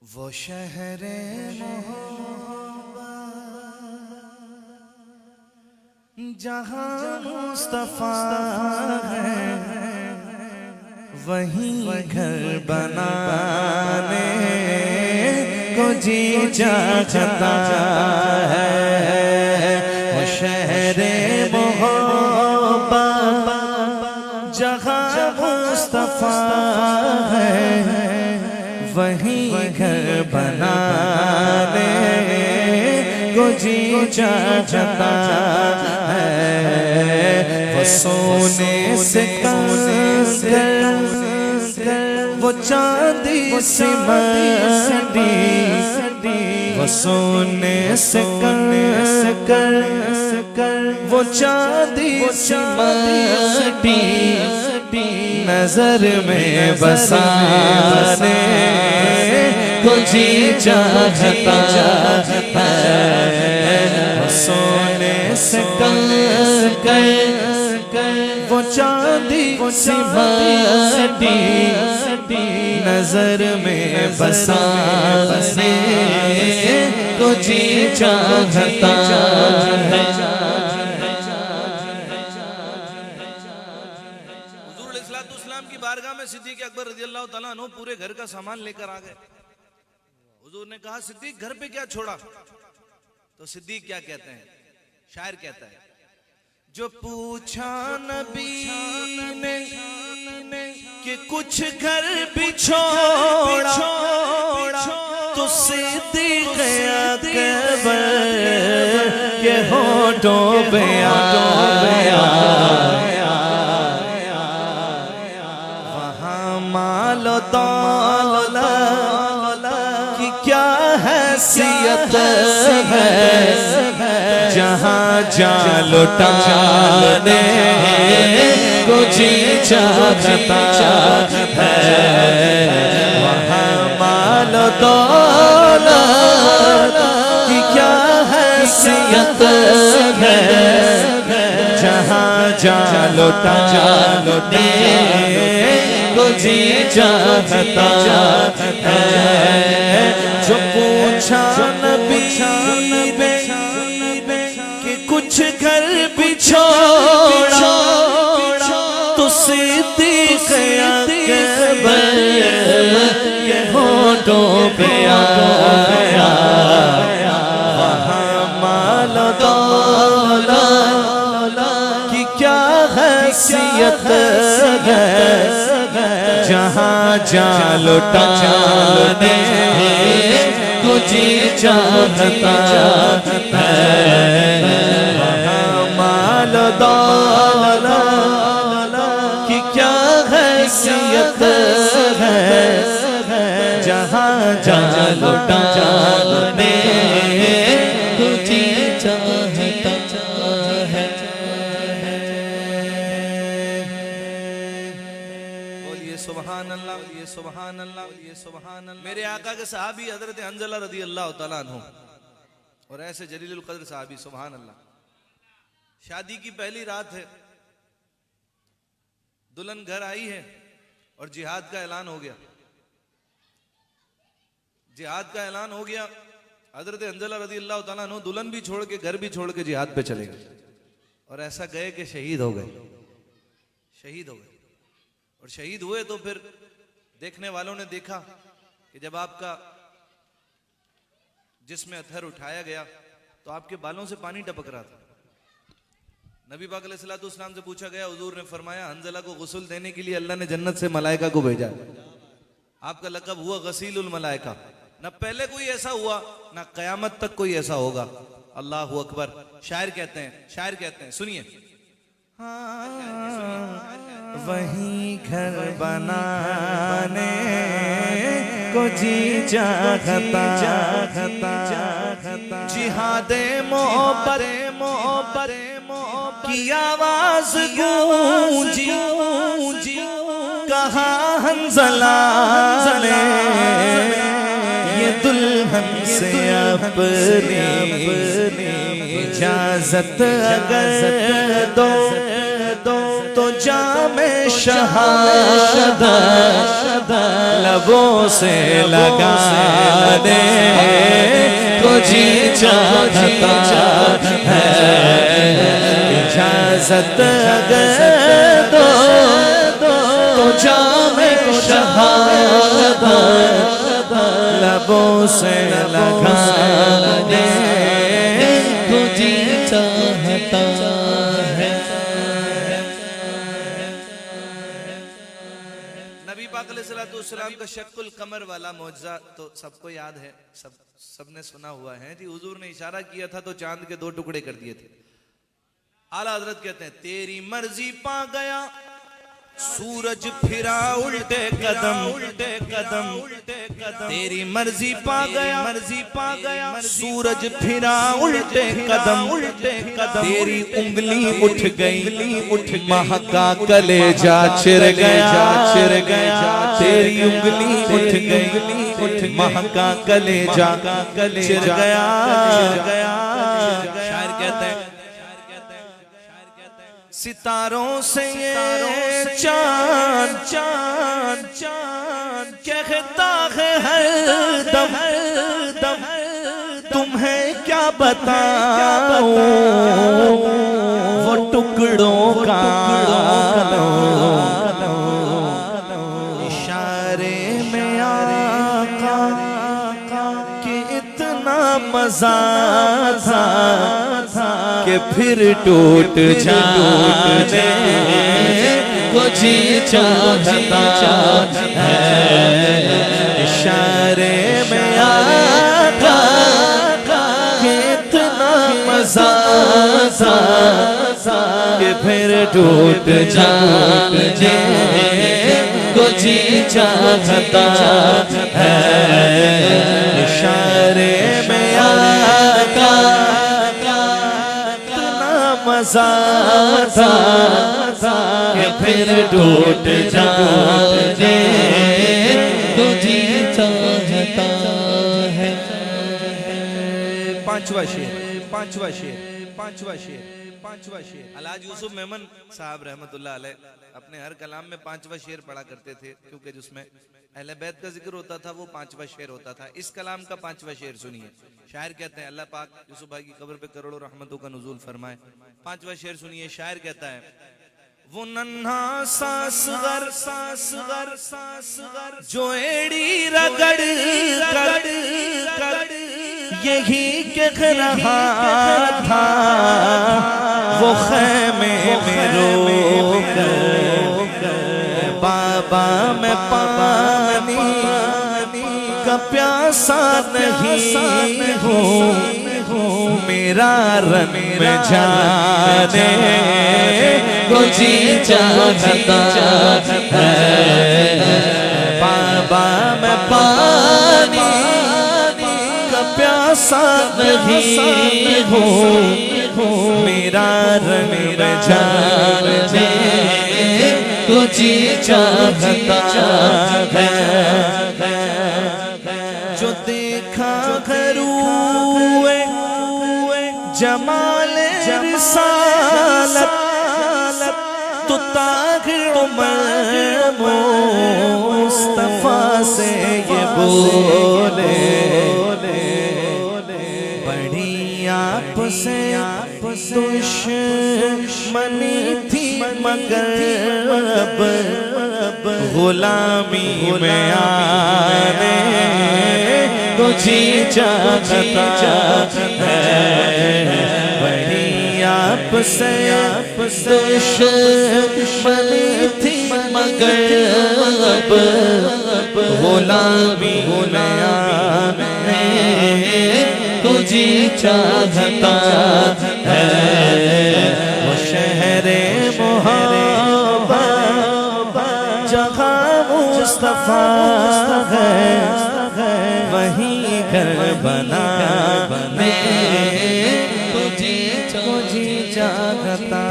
वो शहरे मोहब्बत जहाँ मुस्तफा है, वहीं घर बनाने को जी चाहता है। वो शहरे मोहब्बत जहाँ मुस्तफा है, वहीं घर बनाने को जी चाहता है। वो सोने से कंकर, वो चांदी से मटी, वो सोने से कंकर, वो चांदी से मटी, नजर में बसाने को जी चाहता है। सोने से कंकर, वो चांदी सी मटी, नजर में बसाने को जी चाहता है। की बारगाह में सिद्दीक़ अकबर रज़ियल्लाहु ताला अन्हु पूरे घर का सामान लेकर आ गए। हुजूर ने कहा सिद्दीक़ घर पे क्या छोड़ा? तो सिद्दीक़ क्या कहते हैं? शायर कहता है, जो पूछा नबी ने कि कुछ घर भी छोड़ा, तो सिद्दीक़ अकबर के होठों पे आया, मालो दौलत की क्या हैसियत है, जहाँ जा लुटाने को जी चाहता है। वहाँ मालो दौलत की क्या हैसियत है, जहाँ जा लुटाने को जी चाहता है। जो पूछा नबी कि कुछ घर भी छोड़ा, तो सिद्दीक़ अकबर के होठों पे आया, वहाँ माल दौलत की क्या हैसियत है, जहाँ जा लुटाने को जी चाहता है। माल दौलत की क्या हैसियत है, जहाँ जा लुटाने को जी चाहता है। सुभान अल्लाह, ये सुभान अल्लाह, ये सुभान अल्लाह। मेरे आका के सहाबी हजरत हंज़ला रज़ियल्लाहु ताला अन्हु और ऐसे जलीलुल क़द्र सहाबी, सुभान अल्लाह। शादी की पहली रात है, दुल्हन घर आई है और जिहाद का ऐलान हो गया। जिहाद का ऐलान हो गया, हजरत हंज़ला रज़ियल्लाहु ताला अन्हु दुल्हन भी छोड़ के, घर भी छोड़ के जिहाद पे चले गए। और ऐसा गए कि शहीद हो गए, शहीद हो गए। और शहीद हुए तो फिर देखने वालों ने देखा कि जब आपका जिस्म अतहर उठाया गया तो आपके बालों से पानी टपक रहा था। नबी पाक अलैहिस्सलाम से पूछा गया, हुजूर ने फरमाया हंज़ला को गुस्ल देने के लिए अल्लाह ने जन्नत से मलाइका को भेजा। आपका लक़ब हुआ गसीलुल मलाइका। न पहले कोई ऐसा हुआ, न क़यामत तक कोई ऐसा होगा। अल्लाहु अकबर। शायर कहते हैं, सुनिए, वहीं घर बनाने को जी चाहता, जिहादे मोहब्बत की आवाज गूंजी, कहा हंज़ला ने ये दुल्हन से अपनी इजाजत अगर दो तो जामे शहादत लबों से लगा दे तो जी चाहता है। इजाजत अगर दो तो जामे शहादत लबों से लगा दे तो जी चाहता है। नबी पाक अलैहिस्सलाम का शक्कुल कमर वाला मौजज़ा तो सबको याद है, सबने सुना हुआ है जी। हुजूर ने इशारा किया था तो चांद के 2 टुकड़े कर दिए थे। आला हजरत कहते हैं तेरी मर्जी पा गया सूरज फिरा उल्टे कदम, उल्टे कदम, उल्टे कदम। तेरी मर्जी पा गया सूरज फिरा उल्टे कदम, उल्टे कदम। तेरी उंगली उठ गई महका कलेजा चिर गया, चिर गया। तेरी उंगली उठ गई महका कलेजा चिर गया। शायर कहते हैं सितारों से ये चांद चांद चांद कहता है हर दम दम तुम्हें क्या बताऊं वो टुकड़ों का इशारे में आका कि इतना मजा था कि फिर टूट जाने को जी चाहता है। इशारे में आका कि इतना मजा था कि फिर टूट जाने को जी चाहता है। इशारे में आका मजा था कि फिर टूट जाने तो जी चाहता है। पांचवा शेर अलाज यूसुफ मेमन साहब रहमतुल्लाह अलैह अपने हर कलाम में 5वां शेर पढ़ा करते थे, क्योंकि जिसमें अहले बैत का जिक्र होता था वो 5वां शेर होता था। इस कलाम का 5वां शेर सुनिए। शायर कहते हैं अल्लाह पाक यूसुफ भाई की कब्र पे करोड़ों रहमतों का नुज़ूल फरमाए। 5वां शेर सुनिए। शायर कहता है वो नन्हा सासगर जो एड़ी रगड़ कर यही कह रहा था वो खैमे में रो बाबा मैं पानी का प्यासा नहीं हूँ मेरा रंग में जाने को जी चाहता है। बाबा मैं पानी का प्यासा नहीं हूँ मेरा रंग में जाने को जी चाहता है। जो देखा घरूए जमाल रिसालत तो ताग़िर मुस्तफा से ये बोले बड़ी आपसे दुश्मनी थी मगर अब गुलामी में आने को जी चाहता है। बड़ी आपसे दुश्मनी थी मगर अब गुलामी में आने को जी चाहता है। वो शहरे मोहब्बत जहाँ मुस्तफा है वहीं घर बना तुझे चाहता